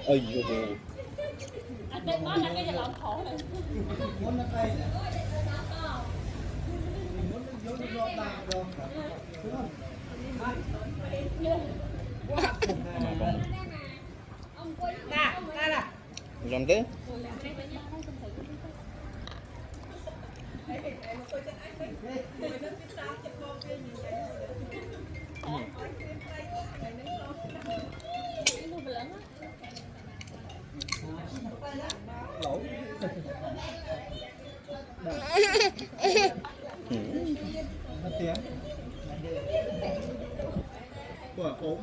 ơi vô anh đây có là cái gì làm khổ này muốn nó cây này muốn nó vô nó đào được đúng không làm thế lẩu nó tiếng của ốm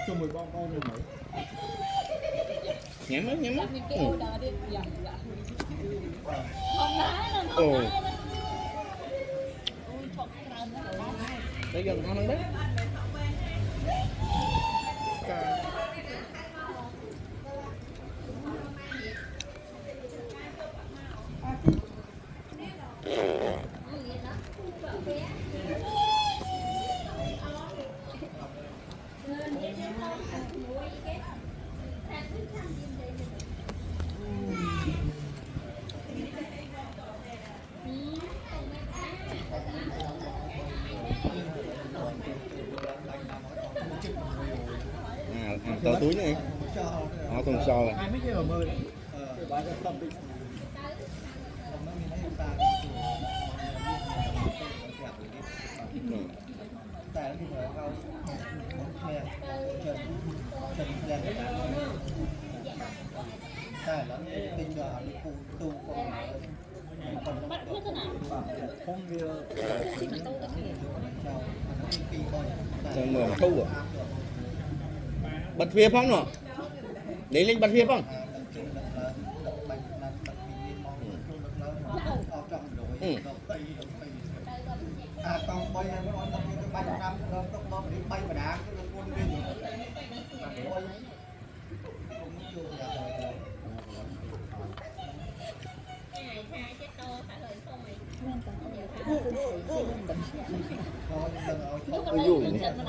chung 10 bông bông rồi nhắm mắt nhắm mắt không đá đâu không ồ đá tới gần ngon đấy to túi này họ còn so là 20 giờ 10 bán cho tâm định không nó nhìn thấy ta tại nó thì phải cao nghe chân chân đèn tại nó tinh giờ đi phụ tu còn bắt thuốc thế nào không bia cho mười thu à bật phía phong nữa để lên bật phía phong còn bây giờ nó nói bay năm nó đi bay mà đá cái con viên ôi